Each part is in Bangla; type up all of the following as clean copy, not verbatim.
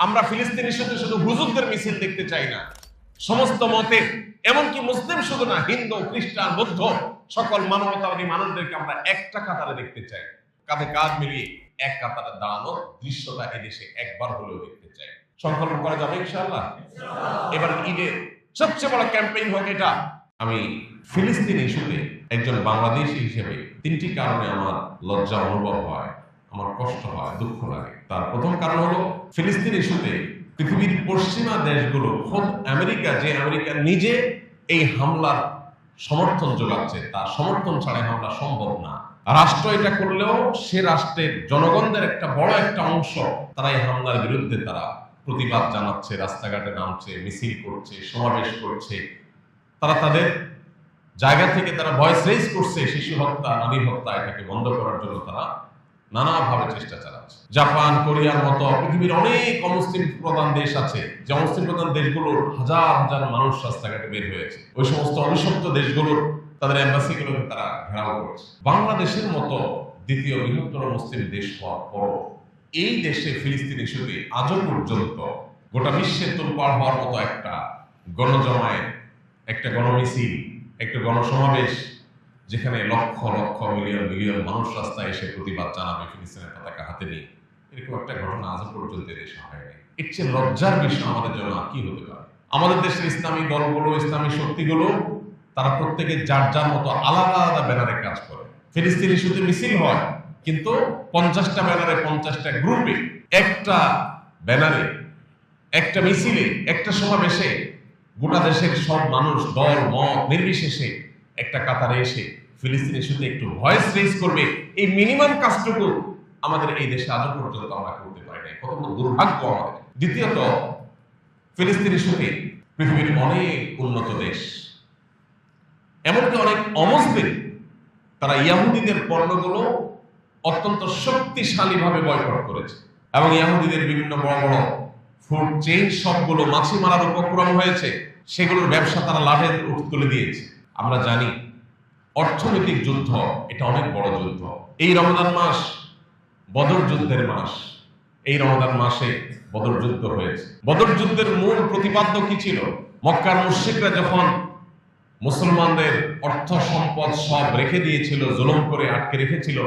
আমরা ফিলিস্তিনি শুধু হুজুরদের মিছিল দেখতে চাই না, সমস্ত মতে, এমনকি মুসলিম শুধু না, হিন্দু, খ্রিস্টান, বৌদ্ধ সকল মানবতাবাদী মানুষদেরকে আমরা একটা কাতারে দেখতে চাই, কাঁধে কাঁধ মিলিয়ে এক কাতারে দাঁড়ানো দৃশ্যটা এদেশে একবার হলেও দেখতে চাই। সংকল্প করা যাবে ইনশাআল্লাহ। এবার ঈদের সবচেয়ে বড় ক্যাম্পেইন হোক এটা। আমি ফিলিস্তিন ইস্যুতে একজন বাংলাদেশী হিসেবে তিনটি কারণে আমার লজ্জা অনুভব হয়, আমার কষ্ট হয়, দুঃখ লাগে। তার প্রথম কারণ হলো ফিলিস্তিন ইস্যুতে পৃথিবীর পশ্চিমা দেশগুলো, খোদ আমেরিকা, যে আমেরিকা নিজে এই হামলার সমর্থন যোগাচ্ছে, তার সমর্থন ছাড়া হামলা সম্ভব না। রাষ্ট্র এটা করলেও সে রাষ্ট্রের জনগণদের একটা বড় একটা অংশ তারা এই হামলার বিরুদ্ধে তারা প্রতিবাদ জানাচ্ছে, রাস্তাঘাটে নামছে, মিছিল করছে, সমাবেশ করছে। তারা তাদের জায়গা থেকে তারা ভয়েস রেজ করছে শিশু হত্যা, নারী হত্যা, এটাকে বন্ধ করার জন্য তারা নানাভাবে চেষ্টা চালাচ্ছে। জাপান, কোরিয়ার মতো পৃথিবীর অনেক অমুসলিম প্রধান দেশ আছে, যে অমুসলিম প্রধান দেশগুলোর হাজার হাজার মানুষ রাস্তাঘাটে বের হয়েছে। ওই সমস্ত অভিশপ্ত দেশগুলোর তাদের এম্বাসিগুলোকে তারা ঘেরাও করছে। বাংলাদেশের মতো দ্বিতীয় বৃহত্তর মুসলিম দেশ হওয়ার পর এই দেশে ফিলিস্তিন ইস্যুতে আজও পর্যন্ত গোটা বিশ্বের তোলপাড় হওয়ার মতো একটা গণজমায়েত, একটা গণমিছিল, একটা গণসমাবেশ, যেখানে লক্ষ লক্ষ মিলিয়ন মিলিয়ন মানুষ রাস্তায় এসে প্রতিবাদ জানাবে ফিলিস্তিনের পতাকা হাতে নিয়ে, এরকম একটা ঘটনা আজও পর্যন্ত দেশে হয়নি। এর চেয়ে লজ্জার বিষয় আমাদের জন্য আর কি হতে পারে? আমাদের দেশের ইসলামী দলগুলো, ইসলামী শক্তিগুলো, তারা প্রত্যেকে যার যার মতো আলাদা আলাদা ব্যানারে কাজ করে। ফিলিস্তিন ইস্যুতে মিছিল হয়, কিন্তু 50টা ব্যানারে, 50টা গ্রুপে, একটা ব্যানারে, একটা মিছিলে, একটা সমাবেশে গোটা দেশের সব মানুষ, দল মত নির্বিশেষে একটা কাতারে এসে ফিলিস্তিন ইস্যুতে একটু ভয়েস রেজ করবে। এই মিনিমাম কাজটুকু আমাদের এই দেশে আজও পর্যন্ত আমরা করতে পারি না। কত বড় দুর্ভাগ্য আমাদের। দ্বিতীয়ত, ফিলিস্তিন ইস্যুতে পৃথিবীর অনেক উন্নত দেশ, এমনকি অনেক অমুসলিম, তারা ইয়াহুদিদের পণ্যগুলো অত্যন্ত শক্তিশালী ভাবে বয়কট করেছে, এবং ইয়াহুদিদের বিভিন্ন বড় বড় ফুড চেইন সবগুলো মাছি মারার উপক্রম হয়েছে, সেগুলোর ব্যবসা তারা লাভের তুলে দিয়েছে। আমরা জানি অর্থনৈতিক যুদ্ধ এটা অনেক বড় যুদ্ধ। এই রমজান মাস বদর যুদ্ধের মাস। এই রমজান মাসে বদর যুদ্ধ হয়েছে। বদর যুদ্ধের মূল প্রতিপাদ্য কি ছিল? মক্কার মুশরিকরা যখন মুসলমানদের অর্থ সম্পদ সব রেখে দিয়েছিল, জুলুম করে আটকে রেখেছিল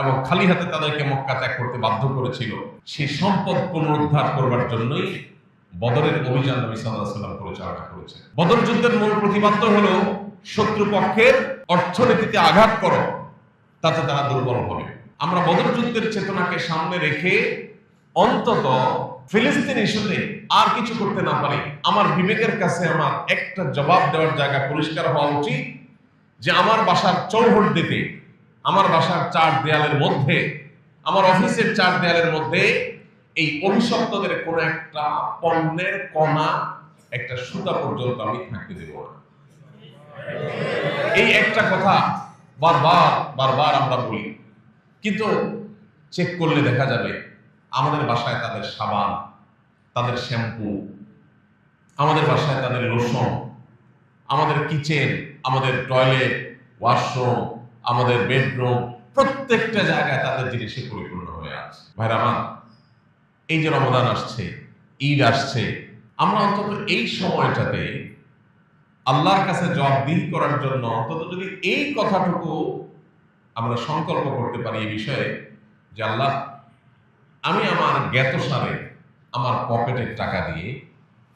এবং খালি হাতে তাদেরকে মক্কা ত্যাগ করতে বাধ্য করেছিল, সেই সম্পদ পুনরুদ্ধার করবার জন্যই বদরের অভিযান নবী সাল্লাল্লাহু আলাইহি ওয়াসাল্লাম পরিচালনা করেছে। বদর যুদ্ধের মূল প্রতিপাদ্য হলো শত্রুপক্ষের অর্থনীতিতে আঘাত করো, তাতে তারা দুর্বল হবে। আমরা বদর যুদ্ধের চেতনাকে সামনে রেখে অন্তত ফিলিস্তিন ইস্যুতে আর কিছু করতে না পারি, আমার বিবেকের কাছে আমার একটা জবাব দেওয়ার জায়গা পরিষ্কার হওয়া উচিত যে আমার বাসার চৌহদ্দিতে, আমার বাসার চার দেয়ালের মধ্যে, আমার অফিসের চার দেয়ালের মধ্যে এই অভিশপ্তদের কোন একটা পণ্যের কণা, একটা সুতা পর্যন্ত আমি থাকতে দেব না। এই একটা কথা বারবার বারবার আমরা বলি, কিন্তু চেক করলে দেখা যাবে আমাদের বাসায় তাদের সাবান, তাদের শ্যাম্পু, আমাদের বাসায় তাদের লোশন, আমাদের কিচেন, আমাদের টয়লেট, ওয়াশরুম, আমাদের বেডরুম, প্রত্যেকটা জায়গায় তাদের জিনিসে পরিপূর্ণ হয়ে আছে। ভাইরা আমার, এই যে রমজান আসছে, ঈদ আসছে, আমরা অন্তত এই সময়টাতে আল্লাহর কাছে জবাবদিহি করার জন্য অন্তত যদি এই কথাটুকু আমরা সংকল্প করতে পারি এই বিষয়ে যে আল্লাহ, আমি আমার জ্ঞাতসারে আমার পকেটের টাকা দিয়ে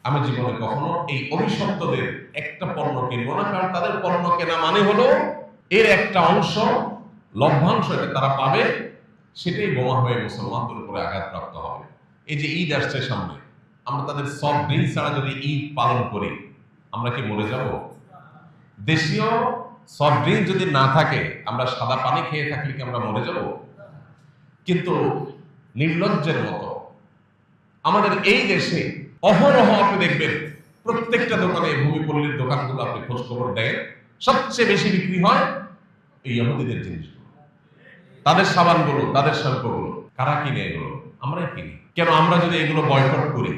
আমি জীবনে কখনো এই অভিশপ্তদের একটা পণ্য কিনবো না, কারণ তাদের পণ্য কেনা মানে হলো এর একটা অংশ, লভ্যাংশ এটা তারা পাবে, সেটাই বোমা হয়ে মুসলমানদের উপরে আঘাতপ্রাপ্ত হবে। এই যে ঈদ আসছে সামনে, আমরা তাদের সফট ড্রিঙ্কস ছাড়া যদি ঈদ পালন করি, আমরা কি মরে যাব? দেশীয় সফট ড্রিঙ্ক যদি না থাকে, আমরা সাদা পানি খেয়ে থাকলে কি আমরা মরে যাব? কিন্তু নির্লজ্জের মতো আমাদের এই দেশে অহরহ আপনি দেখবেন প্রত্যেকটা দোকানে, ভূমিপল্লীর দোকানগুলো আপনি খোঁজ খবর দেন, সবচেয়ে বেশি বিক্রি হয় এই ইহুদিদের জিনিসগুলো, তাদের সাবানগুলো, তাদের শ্যাম্পুগুলো। কারা কিনে এগুলো? আমরাই কিনি। কেন? আমরা যদি এগুলো বয়কট করি,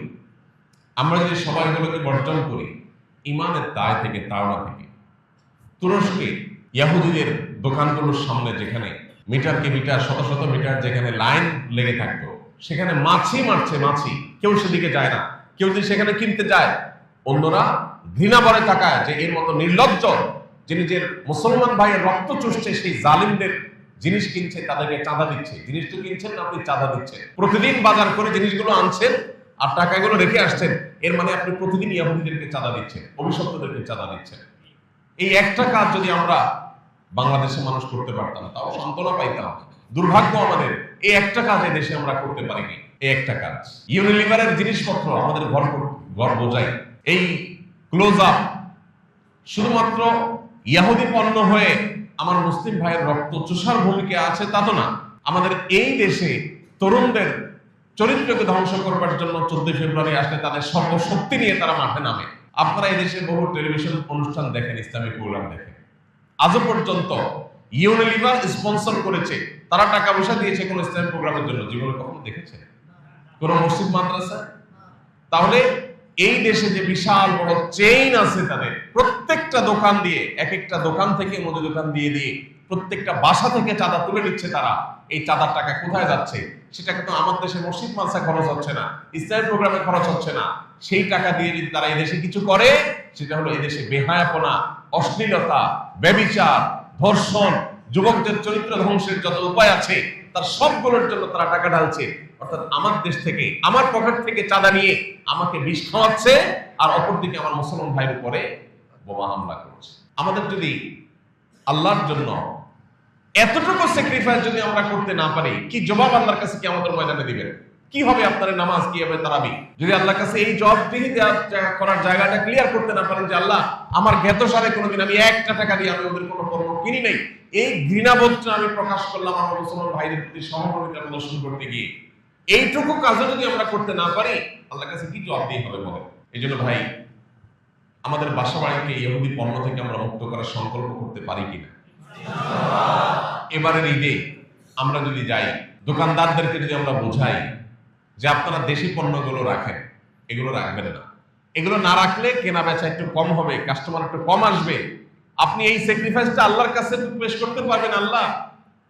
আমরা যদি সবাইগুলোকে বর্জন করি, ইমানের দায় থেকে, তাওনা থেকে, তুরস্কে ইহুদিদের দোকানগুলোর সামনে যেখানে মিটারকে মিটার, শত শত মিটার যেখানে লাইন লেগে থাকতো, সেখানে মাছি মারছে, মাছি, কেউ সেদিকে যায় না। কেউ যদি সেখানে কিনতে যায়, অন্যরা ঘৃণা ভরে তাকায় যে এর মতো নির্লজ্জ যে নিজের মুসলমান ভাইয়ের রক্ত চুষছে, সেই জালিমদের জিনিস কিনছে, তাদেরকে চাঁদা দিচ্ছে। জিনিস তো কিনছেন না, আপনি চাঁদা দিচ্ছেন। প্রতিদিন বাজার করে জিনিসগুলো আনছেন আর টাকাগুলো রেখে আসছেন, এর মানে আপনি প্রতিদিন ইহুদিদেরকে চাঁদা দিচ্ছেন, অভিশপ্তদেরকে চাঁদা দিচ্ছেন। এই একটা কাজ যদি আমরা বাংলাদেশের মানুষ করতে পারতাম, তাও সান্ত্বনা পাইতাম। দুর্ভাগ্য আমাদের, এই একটা কাজ এই দেশে আমরা করতে পারিনি। এই একটা কাজ, ইউনিলিভারের জিনিসপত্র আমাদের ঘর বোঝাই। এই ক্লোজ আপ শুধুমাত্র ইহুদি পণ্য হয়ে আমার মুসলিম ভাইয়ের রক্ত চুষার ভূমিকা আছে তা তো না। আমাদের এই দেশে তরুণদের চরিত্রকে ধ্বংস করবার জন্য 14 ফেব্রুয়ারি আসলে তাদের সর্বশক্তি নিয়ে তারা মাঠে নামে। আপনারা এই দেশে বহু টেলিভিশন অনুষ্ঠান দেখেন, ইসলামিক প্রোগ্রাম দেখেন, আজও পর্যন্ত ইউনিলিভার স্পন্সর করেছে, তারা টাকা পয়সা দিয়েছে কোন ইসলামিক প্রোগ্রামের জন্য জীবনে কখনো দেখেছে কোন মসজিদ মাদ্রাসা? তাহলে এই দেশে যে বিশাল বড় চেইন আছে, তাদের প্রত্যেকটা দোকান দিয়ে, এক একটা দোকান থেকে মুদি দোকান দিয়ে দিয়ে প্রত্যেকটা বাসা থেকে চাঁদা তুলে নিচ্ছে তারা। এই চাঁদার টাকা কোথায় যাচ্ছে? সেটা কিন্তু আমার দেশে মসজিদ মাদ্রাসা খরচ হচ্ছে না, ইসলামিক প্রোগ্রামে খরচ হচ্ছে না। সেই টাকা দিয়ে যদি তারা এই দেশে কিছু করে, সেটা হলো এই দেশে বেহায়াপনা, অশ্লীলতা, ব্যভিচার, ধর্ষণ, যুবকদের চরিত্র ধ্বংসের যত উপায় আছে তার সবগুলোর জন্য তারা টাকা ঢালছে। অর্থাৎ আমার দেশ থেকে, আমার পকেট থেকে চাঁদা নিয়ে আমাকে বিষ খাওয়াচ্ছে, আর অপরদিকে আমার মুসলমান ভাইয়ের উপরে বোমা হামলা করছে। আমাদের যদি আল্লাহর জন্য এতটুকু স্যাক্রিফাইস যদি আমরা করতে না পারি, কি জবাব আল্লাহর কাছে কি আমাদের ময়দানে দিবেন? কি হবে আপনার নামাজ, কি হবে তারাবি? যদি আল্লাহর কাছে এই জবাবদিহি করার জায়গাটা ক্লিয়ার করতে না পারেন যে আল্লাহ, আমার জ্ঞাতসারে কোনোদিন আমি একটা টাকা দিয়ে আমি ওদের কোনো পণ্য কিনি নাই, এই ঘৃণাবোধটা আমি প্রকাশ করলাম আমার মুসলমান ভাইদের প্রতি সহমর্মিতা প্রদর্শন করতে গিয়ে, এইটুকু কাজও যদি আমরা করতে না পারি, আল্লাহর কাছে কি জবাব দিয়ে হবে বলেন? এই জন্য ভাই, আমাদের বাসা বাড়িকে ইহুদি পণ্য থেকে আমরা মুক্ত করার সংকল্প করতে পারি কিনা? এবারের ঈদে আমরা যদি যাই, দোকানদারদেরকে যদি আমরা বোঝাই যে আপনারা দেশি পণ্যগুলো রাখেন, এগুলো রাখবেন না, এগুলো না রাখলে কেনা বেচা একটু কম হবে, কাস্টমার একটু কম আসবে। আপনি এই স্যাক্রিফাইসটা আল্লাহর কাছে পেশ করতে পারবেন। আল্লাহ,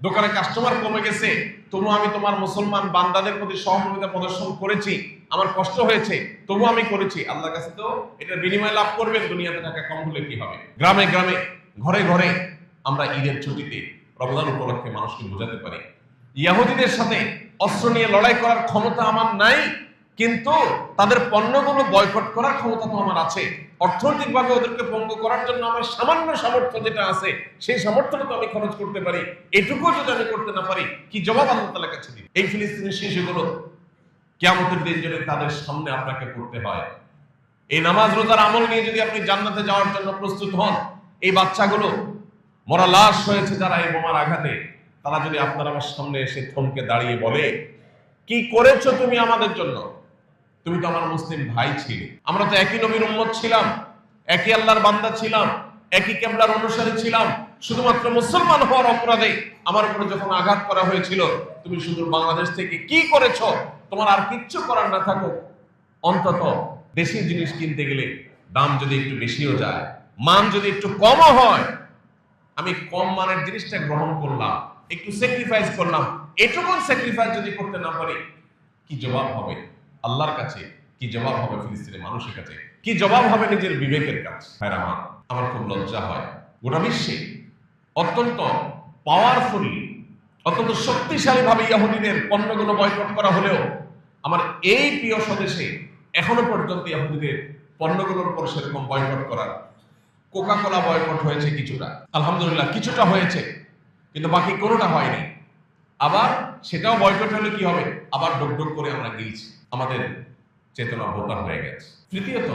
দোকানে কাস্টমার কমে গেছে, তবু আমি তোমার মুসলমান বান্দাদের প্রতি সহমর্মিতা প্রদর্শন করেছি, আমার কষ্ট হয়েছে, তবু আমি করেছি। আল্লাহর কাছে তো এটা বিনিময় লাভ করবেন। দুনিয়াতে টাকা কম হলে কি হবে? গ্রামে গ্রামে, ঘরে ঘরে আমরা ঈদের ছুটিতে, রমজান উপলক্ষে মানুষকে বোঝাতে পারি, ইহুদিদের সাথে অস্ত্র নিয়ে লড়াই করার ক্ষমতা আমার নাই, কিন্তু তাদের পণ্যগুলো বয়কট করার ক্ষমতা তো আমার আছে। অর্থনৈতিকভাবে ওদেরকে ভঙ্গ করার জন্য আমার সামান্য সামর্থ্য যেটা আছে, সেই সামর্থ্যটা তো আমি খরচ করতে পারি। এটুকু যদি আমি করতে না পারি, কি জবাব আল্লাহ তাআলার কাছে দিই? এই ফিলিস্তিনি শিশুগুলো কিয়ামতের দিন যদি তাদের সামনে আপনাকে করতে হয়, এই নামাজ রোজার আমল নিয়ে যদি আপনি জান্নাতে যাওয়ার জন্য প্রস্তুত হন, এই বাচ্চাগুলো মরা লাশ হয়েছে যারা এই বোমার আঘাতে, তারা যদি আপনার আমার সামনে এসে থমকে দাঁড়িয়ে বলে, কি করেছো তুমি আমাদের জন্য? তুমি তো আমার মুসলিম ভাই ছিলে, আমরা তো একই নবীর উম্মত ছিলাম, একই আল্লাহর বান্দা ছিলাম, একই কিবলার অনুসারী ছিলাম। শুধুমাত্র মুসলমান হওয়ার অপরাধে আমার উপরে যখন আঘাত করা হয়েছিল, তুমি শুধু বাংলাদেশ থেকে কি করেছো? তোমার আর কিচ্ছু করার না থাকুক, অন্তত দেশি জিনিস কিনতে গেলে দাম যদি একটু বেশিও যায়, মান যদি একটু কমও হয়, আমি কম মানের জিনিসটা গ্রহণ করলাম, একটু স্যাক্রিফাইস করলাম। এটুকু স্যাক্রিফাইস যদি করতে না পারি, কি জবাব হবে আল্লাহর কাছে? কি জবাব হবে ফিলিস্তিনের মানুষের কাছে? কি জবাব হবে নিজের বিবেকের কাছে? আমার খুব লজ্জা হয়, গোটা বিশ্বে অত্যন্ত পাওয়ারফুলি, অত্যন্ত শক্তিশালী ভাবে ইহুদিদের পণ্যগুলো বয়কট করা হলেও আমার এই প্রিয় স্বদেশে এখনো পর্যন্ত ইহুদিদের পণ্যগুলোর উপর সেরকম বয়কট করার, কোকা কোলা বয়কট হয়েছে কিছুটা, আলহামদুলিল্লাহ কিছুটা হয়েছে, কিন্তু বাকি কোনোটা হয়নি। আবার সেটাও বয়কট হলে কি হবে? আবার ডোক ডোক করে আমরা গিয়েছি, আমাদের চেতনা ভোতা হয়ে গেছে। তৃতীয়ত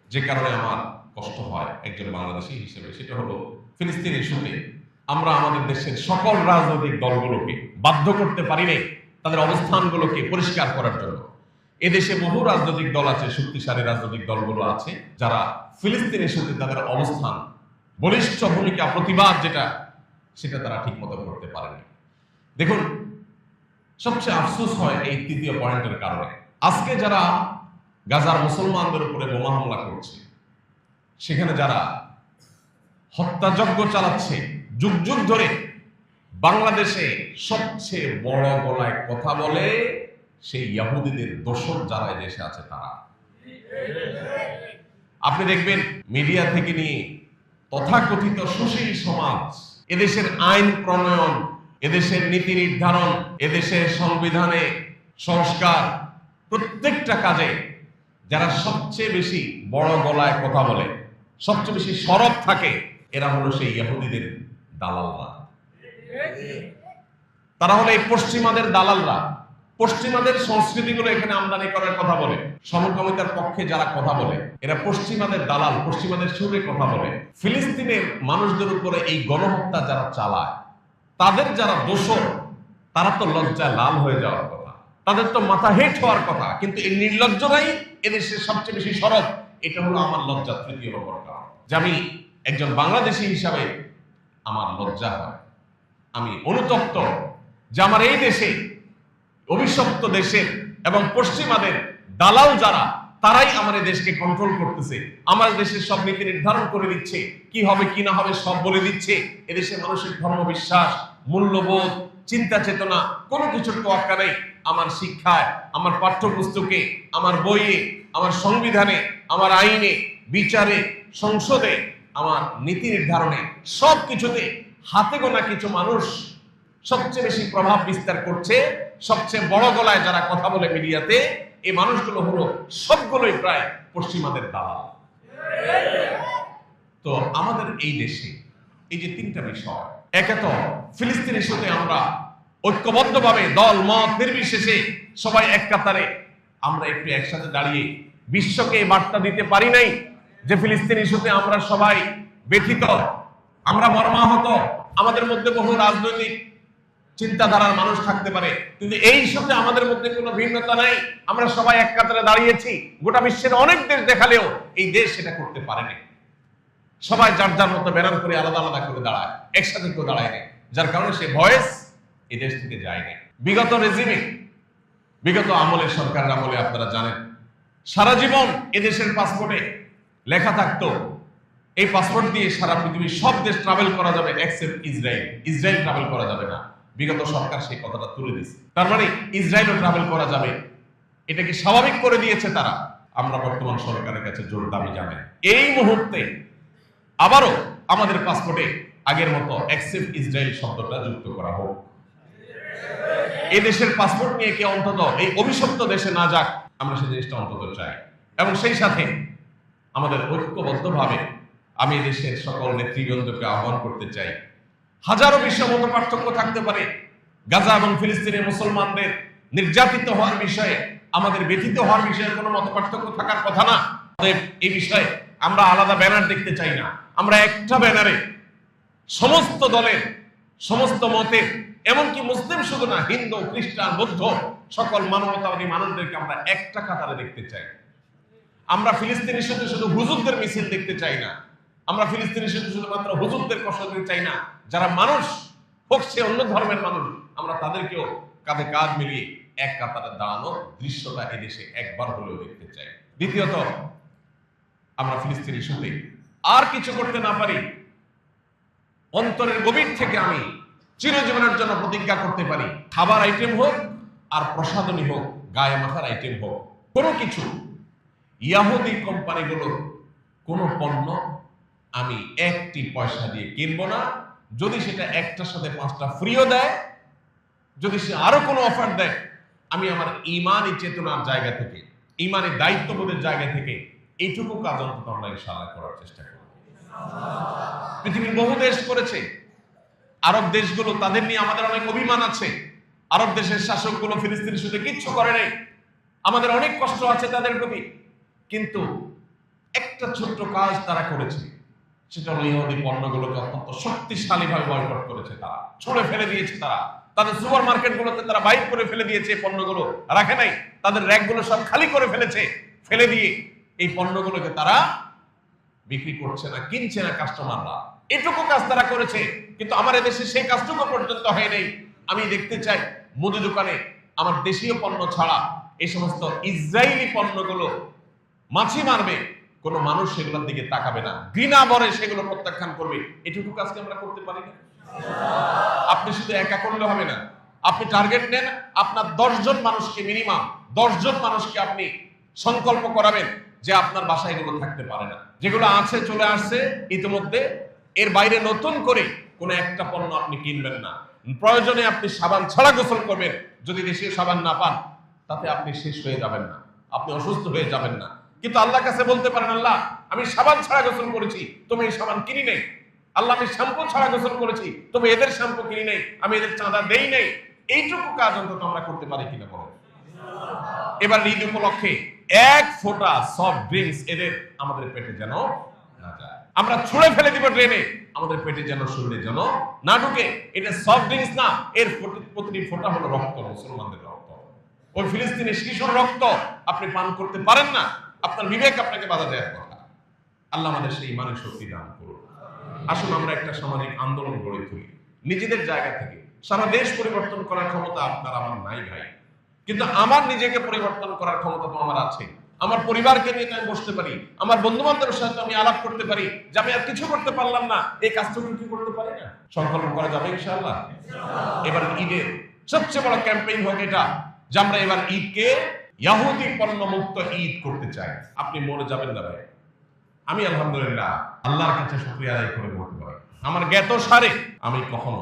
যে কারণে আমার কষ্ট হয় একজন বাংলাদেশী হিসেবে, সেটা হলো ফিলিস্তিন ইস্যুতে আমরা আমাদের দেশের সকল রাজনৈতিক দলগুলোকে বাধ্য করতে পারি নাই তাদের অবস্থানগুলোকে পরিষ্কার করার জন্য। এদেশে বহু রাজনৈতিক দল আছে, শক্তিশালী রাজনৈতিক দলগুলো আছে, যারা ফিলিস্তিন ইস্যুতে তাদের অবস্থান, বলিষ্ঠ ভূমিকা, প্রতিবাদ সেটা তারা ঠিক মতো করতে পারেনি। দেখুন, সবচেয়ে আফসোস হয় এই তৃতীয় পয়েন্টের কারণে। আজকে যারা গাজার মুসলমানদের উপরে বোমা হামলা করছে, সেখানে যারা হত্যাযজ্ঞ চালাচ্ছে যুগ যুগ ধরে, বাংলাদেশে সবচেয়ে বড় গলায় কথা বলে সেই ইহুদিদের দোসর যারা দেশে আছে তারা। আপনি দেখবেন মিডিয়া থেকে নিয়ে তথাকথিত সুশীল সমাজ, এদেশের আইন প্রণয়ন, এদেশের নীতি নির্ধারণ, এদেশের সংবিধানে সংস্কার, প্রত্যেকটা কাজে যারা সবচেয়ে বেশি বড় গলায় কথা বলে, সবচেয়ে বেশি সরব থাকে, এরা হলো সেই ইহুদিদের দালালরা। তারা হলো এই পশ্চিমাদের দালালরা। পশ্চিমাদের সংস্কৃতিগুলো এখানে আমদানি করার কথা বলে, সমকামিতার পক্ষে যারা কথা বলে, এরা পশ্চিমাদের দালাল, পশ্চিমাদের সুরে কথা বলে। ফিলিস্তিনের মানুষদের উপরে এই গণহত্যা যারা চালায়, তাদের যারা দোষর, তারা তো লজ্জায় লাল হয়ে যাওয়ার কথা, তাদের তো মাথা হেট হওয়ার কথা, কিন্তু এই নির্লজ্জরাই এদেশের সবচেয়ে বেশি সরব। এটা হলো আমার লজ্জা তৃতীয় নম্বর কারণ, যে আমি একজন বাংলাদেশী হিসাবে আমার লজ্জা হয়, আমি অনুতপ্ত যে আমার এই দেশে, অভিশপ্ত দেশের এবং পশ্চিমাদের দালাল যারা, তারাই আমার এই দেশকে কন্ট্রোল করতেছে, আমার দেশের সব নীতি নির্ধারণ করে দিচ্ছে, কি হবে কি না হবে সব বলে দিচ্ছে। এদেশের মানুষের ধর্মবিশ্বাস, মূল্যবোধ, চিন্তা চেতনা কোনো কিছুর তোয়াক্কা নেই। আমার শিক্ষায়, আমার পাঠ্যপুস্তকে, আমার বইয়ে, আমার সংবিধানে, আমার আইনে, বিচারে, সংসদে, আমার নীতি নির্ধারণে, সব কিছুতে হাতে গোনা কিছু মানুষ সবচেয়ে বেশি প্রভাব বিস্তার করছে। সবচেয়ে বড় গলায় যারা কথা বলে মিডিয়াতে, এই মানুষগুলো হলো সবগুলোই প্রায় পশ্চিমাদের দালাল। তো আমাদের এই দেশে এই যে তিনটা বিষয়, একে তো ফিলিস্তিন ইস্যুতে আমরা ঐক্যবদ্ধভাবে দল মত নির্বিশেষে সবাই এক কাতারে আমরা একটু একসাথে দাঁড়িয়ে বিশ্বকে এই বার্তা দিতে পারি নাই যে ফিলিস্তিন ইস্যুতে আমরা সবাই ব্যথিত, আমরা মর্মাহত। আমাদের মধ্যে বহু রাজনৈতিক চিন্তাধারার মানুষ থাকতে পারে, কিন্তু এই ইস্যুতে আমাদের মধ্যে কোনো ভিন্নতা নাই। আমরা সবাই এক কাতারে দাঁড়িয়েছি। গোটা বিশ্বের অনেক দেশ দেখালেও এই দেশ সেটা করতে পারেনি। সবাই যার যার মতো ব্যানার করে আলাদা আলাদা করে দাঁড়ায়, একসাথে কেউ দাঁড়ায় নেই, যার কারণে সে ভয়েস এই দেশ থেকে যায়নি। বিগত রেজিমে, বিগত আমলের সরকারের আমলে আপনারা জানেন, সারা জীবন এদেশের পাসপোর্টে লেখা থাকতো এই পাসপোর্ট দিয়ে সারা পৃথিবীর সব দেশ ট্রাভেল করা যাবে এক্সেপ্ট ইসরায়েল, ইসরায়েল ট্রাভেল করা যাবে না। বিগত সরকার সেই কথাটা তুলে দিয়েছে, তার মানে ইসরায়েলও ট্রাভেল করা যাবে। এটাকে স্বাভাবিক করে দিয়েছে তারা। আমরা বর্তমান সরকারের কাছে জোর দাবি জানাই, এই মুহূর্তে আবারও আমাদের পাসপোর্টে আগের মতো এক্সেপ্ট ইসরায়েল শব্দটা যুক্ত করা হোক। এই দেশের পাসপোর্ট নিয়ে কে অন্তত এই অভিশপ্ত দেশে না যাক, আমরা সেই জিনিসটা অন্তত চাই। এবং সেই সাথে আমাদের ঐক্যবদ্ধভাবে আমি দেশের সকল নেতৃবৃন্দকে আহ্বান করতে চাই, হাজারো বিশ্ব মত পার্থক্য থাকতে পারে, গাজা এবং ফিলিস্তিনের মুসলমানদের নির্যাতিত হওয়ার বিষয়ে, আমাদের ব্যথিত হওয়ার বিষয়ে কোনো মত পার্থক্য থাকার কথা না। এই বিষয়ে আমরা আলাদা ব্যানার দেখতে চাই না। আমরা একটা ব্যানারে সমস্ত দলের, সমস্ত মতের, এমনকি মুসলিম শুধু না, হিন্দু, খ্রিস্টান, বৌদ্ধ, সকল মানবতাবাদী মানুষদেরকে আমরা একটা কাতারে দেখতে চাই। আমরা ফিলিস্তিন ইস্যুতে শুধু হুজুরদের মিছিল দেখতে চাই না। আমরা ফিলিস্তিন ইস্যুতে শুধুমাত্র হুজুরদের কষ্ট দিতে চাই না। যারা মানুষ হোক, সে অন্য ধর্মের মানুষ, আমরা তাদেরকেও কাঁধে কাঁধ মিলিয়ে এক কাতারে দাঁড়ানোর দৃশ্যটা এদেশে একবার হলেও দেখতে চাই। দ্বিতীয়ত, আমরা ফিলিস্তিন ইস্যুতে আর কিছু করতে না পারি, অন্তরের গভীর থেকে আমি চিরজীবনের জন্য প্রতিজ্ঞা করতে পারি, খাবার আইটেম হোক আর প্রসাধনী হোক, গায়ে মাখার আইটেম হোক, কোনো কিছু ইহুদি কোম্পানিগুলোর কোন পণ্য আমি একটি পয়সা দিয়ে কিনবো না। যদি সেটা একটার সাথে 5টা ফ্রিও দেয়, যদি সে আরো কোনো অফার দেয়, আমি আমার ঈমানি চেতনার জায়গা থেকে, ঈমানি দায়িত্ববোধের জায়গা থেকে এইটুকু কাজ অন্তত আমরা ইনশাআল্লাহ করার চেষ্টা করব। পৃথিবীর বহু দেশ করেছে, আরব দেশগুলো, তাদের নিয়ে আমাদের অনেক অভিমান আছে। আরব দেশের শাসকগুলো ফিলিস্তিন ইস্যুতে কিচ্ছু করে নাই, আমাদের অনেক কষ্ট আছে তাদের প্রতি। কিন্তু একটা ছোট্ট কাজ তারা করেছে, সেটা হলো ইহুদি পণ্যগুলোকে অত্যন্ত শক্তিশালী ভাবে বয়কট করেছে, তারা ছুঁড়ে ফেলে দিয়েছে। তারা তাদের সুপার মার্কেটগুলোতে তারা বাইর করে ফেলে দিয়েছে, পণ্যগুলো রাখে নাই, তাদের র্যাকগুলো সব খালি করে ফেলেছে। ফেলে দিয়ে এই পণ্যগুলোকে তারা বিক্রি করছে না, কিনছে না কাস্টমাররা। এটুকু কাজ তারা করেছে, কিন্তু আমার দেশে সেই কাজটুকু পর্যন্ত হয় নাই। আমি দেখতে চাই মুদি দোকানে আমার দেশীয় পণ্য ছাড়া এই সমস্ত ইসরায়েলি পণ্যগুলো মাছি মারবে, কোনো মানুষ সেগুলোর দিকে তাকাবে না, ঘৃণা ভরে সেগুলো প্রত্যাখ্যান করবে। এটুকু কাজকে আমরা করতে পারি না। আপনি শুধু একা করলে হবে না, আপনি টার্গেট নেন, আপনার 10 জন মানুষকে, মিনিমাম 10 জন মানুষকে আপনি সংকল্প করাবেন যে আপনার বাসায় এগুলো থাকতে পারে না, যেগুলো আছে চলে আসছে ইতিমধ্যে, এর বাইরে নতুন করে কোন একটা পণ্য আপনি কিনবেন না। প্রয়োজনে আপনি সাবান ছাড়া গোসল করবেন, যদি দেশীয় সাবান না পান তাতে আপনি শেষ হয়ে যাবেন না, আপনি অসুস্থ হয়ে যাবেন না। কিন্তু আল্লাহর কাছে বলতে পারেন, আল্লাহ আমি সাবান ছাড়া গোসল করেছি, তুমি এই সাবান কিনি নেই। আল্লাহ আমি শ্যাম্পু ছাড়া গোসল করেছি, তুমি এদের শ্যাম্পু কিনি নেই, আমি এদের চাঁদা দেই নেই। এইটুকু কাজ অন্তত আমরা করতে পারি কিনা বলেন। এবার ঈদ উপলক্ষে 1 ফোঁটা সফট ড্রিঙ্কস এদের আমাদের পেটে যেন না যায়, আমরা ছুঁড়ে ফেলে দিব ড্রেনে, আমাদের পেটে যেন, শরীরে যেন না ঢুকে। এটা সফট ড্রিঙ্কস না, এর প্রতিটি ফোঁটা হলো রক্ত, মুসলমানদের রক্ত। ওই ফিলিস্তিনের শিশুর রক্ত আপনি পান করতে পারেন না, আপনার বিবেক আপনাকে বাধা দেওয়ার কথা। আল্লাহ আমাদের সেই ইমানের শক্তি দান করুন। আসুন আমরা একটা সামাজিক আন্দোলন গড়ে তুলি নিজেদের জায়গা থেকে। সারা দেশ পরিবর্তন করার ক্ষমতা আপনার আমার নাই ভাই, কিন্তু আমার নিজেকে পরিবর্তন করার ক্ষমতা তো আমার আছে। আমার পরিবারকে নিয়ে আমি বসতে পারি, আমার বন্ধু বান্ধবের সাথে আমি আলাপ করতে পারি যে আমি আর কিছু করতে পারলাম না, এই কাজটুকু কি করতে পারি না? সংকল্প করা যাবে ইনশাআল্লাহ। এবার ঈদের সবচেয়ে বড় ক্যাম্পেইন হোক এটা, যে আমরা এবার ঈদকে ইহুদি পণ্য মুক্ত ঈদ করতে চাই। আপনি মরে যাবেন না ভাই। আমি আলহামদুলিল্লাহ আল্লাহর কাছে শুকরিয়া আদায় করে বলতে পারি, আমার জ্ঞাত সারে আমি কখনো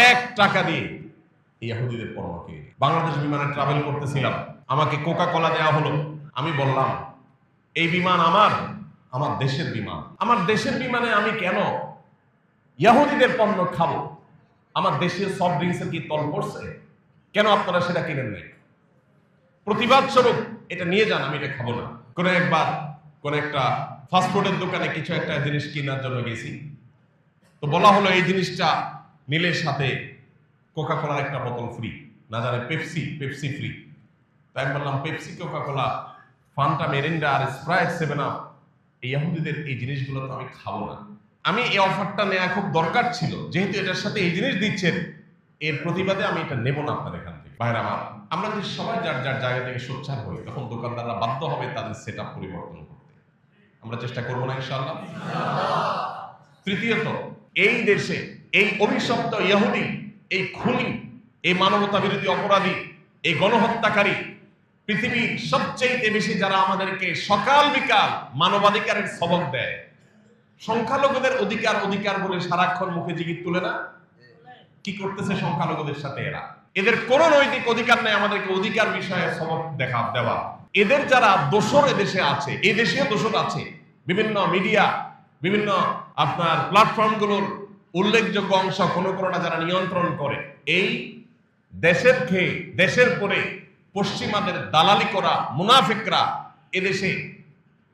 1 টাকা দিয়ে ইহুদিদের পণ্য কিনি। বাংলাদেশ বিমানে ট্রাভেল করতেছিলাম, আমাকে কোকা কোলা দেওয়া হলো। আমি বললাম এই বিমান আমার দেশের বিমান, আমার দেশের বিমানে আমি কেন ইহুদিদের পণ্য খাবো? আমার দেশের সফট ড্রিঙ্কসের কি তল পড়ছে? কেন আপনারা সেটা কিনেন নাই? প্রতিবাদ স্বরূপ এটা নিয়ে যান, আমি এটা খাবো না। একবার কোন একটা ফাস্টফুডের দোকানে কিছু একটা জিনিস কেনার জন্য গেছি, তো বলা হলো এই জিনিসটা নিলে সাথে কোকা কোলার একটা বোতল ফ্রি, না জানে পেপসি ফ্রি। তাই আমি বললাম Pepsi, Coca Cola, Fanta, Mirinda আর স্প্রাইট, 7 আপ, এই ইহুদিদের এই জিনিসগুলো তো আমি খাবো না। আমি এই অফারটা নেওয়া খুব দরকার ছিল, যেহেতু এটার সাথে এই জিনিস দিচ্ছেন, এর প্রতিবাদে আমি এটা নেব না আপনার এখান থেকে। ভাইরা আমার, আমরা যদি সবাই যার যার জায়গা থেকে সোচ্চার হই, তখন দোকানদাররা বাধ্য হবে তাদের সেটআপ পরিবর্তন করতে। আমরা চেষ্টা করবো না ইনশাআল্লাহ? তৃতীয়ত, এই দেশে এই অভিশপ্ত ইহুদি, এই খুনি, এই মানবতা বিরোধী অপরাধী, এই গণহত্যাকারী, পৃথিবীর সবচেয়ে বেশি যারা আমাদেরকে সকাল বিকাল মানবাধিকারের সবক দেয়, সংখ্যালঘুদের অধিকার অধিকার বলে সারাক্ষণ মুখে জিগির তুলে না, কি করতেছে সংখ্যালঘুদের সাথে? এদের কোন নৈতিক অধিকার নেই আমাদেরকে অধিকার বিষয়ে সবক দেওয়া। এদের যারা দোসর এদেশে আছে, এই দেশেও দোসর আছে, বিভিন্ন মিডিয়া, বিভিন্ন আপনার প্ল্যাটফর্মগুলোর উল্লেখযোগ্য অংশ কোনোটা যারা নিয়ন্ত্রণ করে, এই দেশের খেয়ে দেশের পরে পশ্চিমাদের দালালি করা মুনাফিকরা এদেশে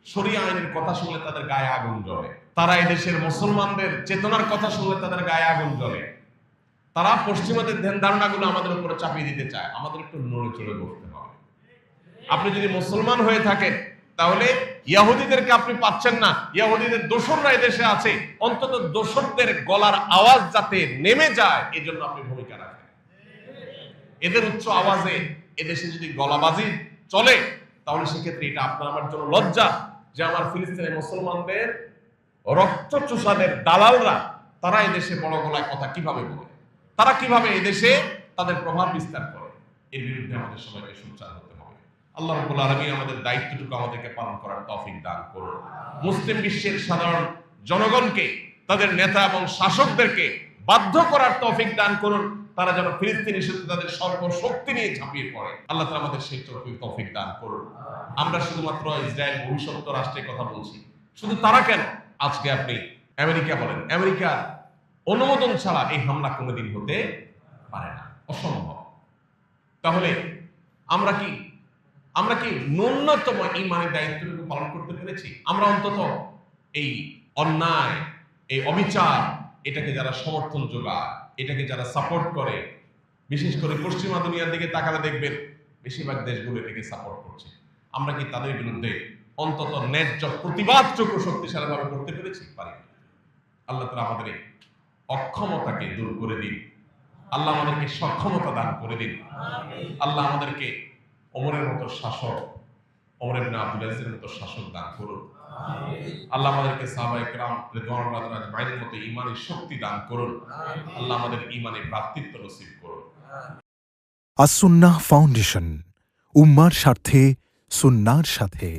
শরিয়া আইনের কথা শুনলে তাদের গায়ে আগুন জ্বলে। তারা এদেশের মুসলমানদের চেতনার কথা শুনলে তাদের গায়ে আগুন জ্বলে। তারা পশ্চিমাদের ধ্যান ধারণাগুলো আমাদের উপরে চাপিয়ে দিতে চায়। আমাদের একটু নড়ে চড়ে বসতে হবে। আপনি যদি মুসলমান হয়ে থাকেন, তাহলে ইহুদিদেরকে আপনি পাচ্ছেন না। ইহুদিদের দোসররা এদেশে আছে, অন্তত দোসরদের গলার আওয়াজ যাতে নেমে যায়, এজন্য আপনি ভূমিকা রাখেন। এদের উচ্চ আওয়াজে এদেশে যদি গলাবাজি চলে, তাহলে সেক্ষেত্রে এটা আপনার আমার জন্য লজ্জা যে আমার ফিলিস্তিনের মুসলমানদের রক্ত চোষাদের দালালরা তারা এদেশে বড় গলায় কথা কিভাবে বলে, তারা কিভাবে এদেশে তাদের প্রভাব বিস্তার করে। এর বিরুদ্ধে আমাদের সবাইকে সোচ্চার হতে হবে। আল্লাহ রাব্বুল আলামিন আমাদের দায়িত্বটুকু আমাদেরকে পালন করার তৌফিক দান করুন। মুসলিম বিশ্বের সাধারণ জনগণকে, তাদের নেতা এবং শাসকদেরকে বাধ্য করার তৌফিক দান করুন, তারা যেন ফিলিস্তিন ইস্যুতে তাদের সর্বশক্তি নিয়ে ঝাঁপিয়ে পড়ে। আল্লাহ তাআলা আমাদের সেই তৌফিক দান করুন। আমরা শুধুমাত্র ইসরায়েল ভবিষ্যৎ রাষ্ট্রের কথা বলছি, শুধু তারা কেন, আজকে আপনি আমেরিকা বলেন, আমেরিকার অনুমোদন ছাড়া এই হামলা কোনোদিন হতে পারে না, অসম্ভব। তাহলে আমরা কি ন্যূনতম ইমানের দায়িত্বটুকু পালন করতে পেরেছি? আমরা অন্তত এই অন্যায়, এই অবিচার, এটাকে যারা সমর্থন যোগায়, এটাকে যারা সাপোর্ট করে, বিশেষ করে পশ্চিমা দুনিয়ার দিকে তাকালে দেখবেন বেশিরভাগ দেশগুলো এটাকে সাপোর্ট করছে। আমরা কি তাদের বিরুদ্ধে অন্তত ন্যায্য প্রতিবাদটুকু শক্তিশালীভাবে করতে পেরেছি? পারি। আল্লাহ তাআলা আমাদের অক্ষমতাকে দূর করে দিন, আল্লাহ আমাদেরকে সক্ষমতা দান করে দিন। আল্লাহ আমাদেরকে ওমরের মতো শাসক, ওমর ইবনে আব্দুল আজিজের মতো শাসক দান করুন। আল্লাহ আমাদেরকে সাহাবায়ে কেরাম রিদওয়ানুল্লাহি আলাইহির মতো ঈমানের শক্তি দান করুন। আল্লাহ আমাদের ঈমানে ভ্রাতৃত্ব নসিব করুন। আসুন্নাহ ফাউন্ডেশন, উম্মার স্বার্থে সুন্নাহর সাথে।